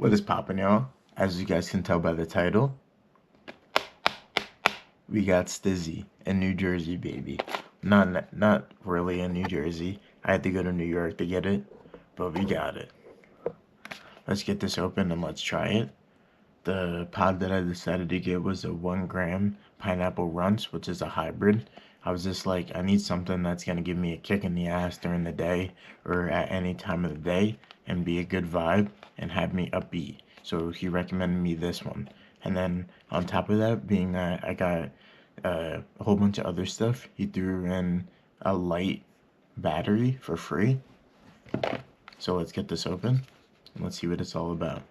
What is poppin', y'all? As you guys can tell by the title, we got Stiiizy in New Jersey, baby. Not really in New Jersey. I had to go to New York to get it, but we got it. Let's get this open and let's try it. The pod that I decided to get was a 1 gram pineapple Runtz, which is a hybrid. I was just like, I need something that's gonna give me a kick in the ass during the day or at any time of the day and be a good vibe and have me upbeat. So he recommended me this one. And then on top of that, being that I got a whole bunch of other stuff, he threw in a light battery for free. So let's get this open and let's see what it's all about.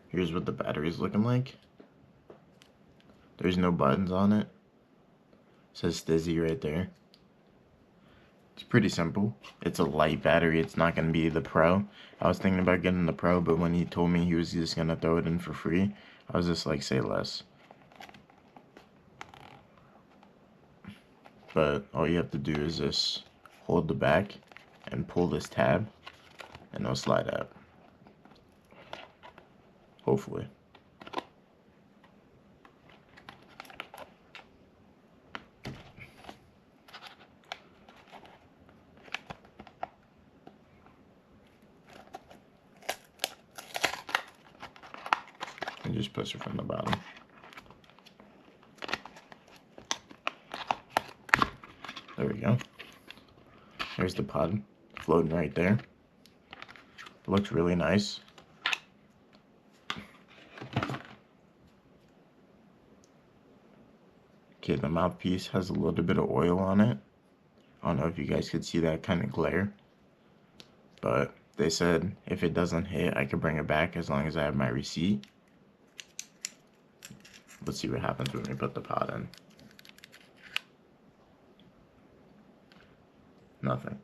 Here's what the battery's looking like. There's no buttons on it. It says Stiiizy right there. It's pretty simple. It's a light battery. It's not going to be the Pro. I was thinking about getting the Pro, but when he told me he was just going to throw it in for free, I was just like, say less. But all you have to do is just hold the back and pull this tab, and it'll slide out. Hopefully. And just push it from the bottom. There we go. There's the pod floating right there. It looks really nice. Okay, the mouthpiece has a little bit of oil on it. I don't know if you guys could see that kind of glare. But they said if it doesn't hit, I could bring it back as long as I have my receipt. Let's see what happens when we put the pod in. Nothing.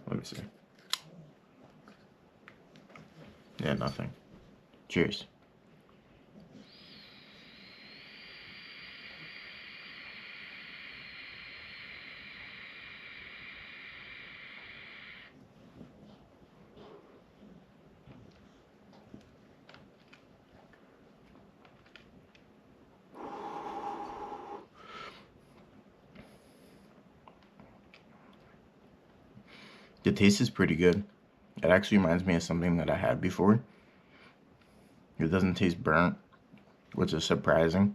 Let me see. Yeah, nothing. Cheers. The taste is pretty good. It actually reminds me of something that I had before. It doesn't taste burnt, which is surprising.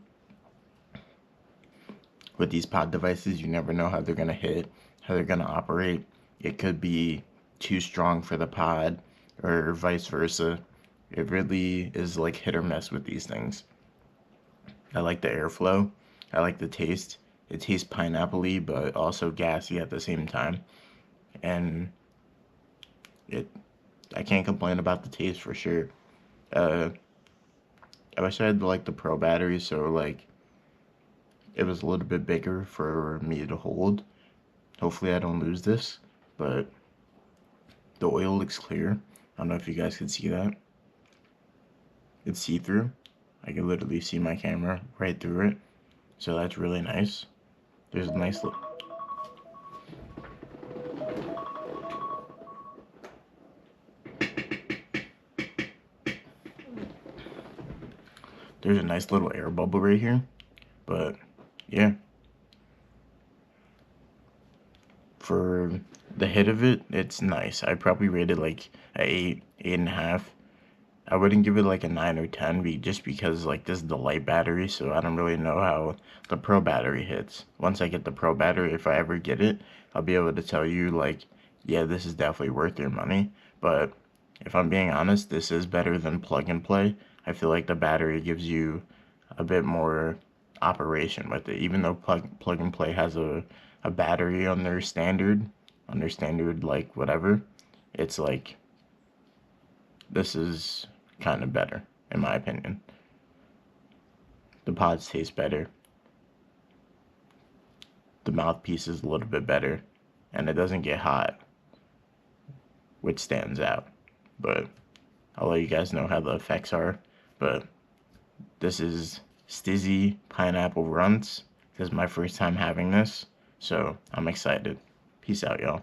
With these pod devices, you never know how they're going to hit, how they're going to operate. It could be too strong for the pod, or vice versa. It really is like hit or miss with these things. I like the airflow. I like the taste. It tastes pineapple-y, but also gassy at the same time. And I can't complain about the taste for sure. I wish I had like the Pro battery, so like it was a little bit bigger for me to hold. Hopefully I don't lose this, but the oil looks clear. I don't know if you guys can see that. It's see-through. I can literally see my camera right through it, so that's really nice. There's a nice little... There's a nice little air bubble right here, but yeah. For the hit of it, it's nice. I'd probably rate it like a 8, 8.5. I wouldn't give it like a 9 or 10 just because like this is the light battery, so I don't really know how the Pro battery hits. Once I get the Pro battery, if I ever get it, I'll be able to tell you like, yeah, this is definitely worth your money. But if I'm being honest, this is better than plug and play. I feel like the battery gives you a bit more operation with it, even though plug and play has a battery on their standard like whatever. it's like, this is kind of better, in my opinion. The pods taste better. The mouthpiece is a little bit better, and it doesn't get hot, which stands out. But I'll let you guys know how the effects are. But this is Stiiizy Pineapple Runtz. This is my first time having this, so I'm excited. Peace out, y'all.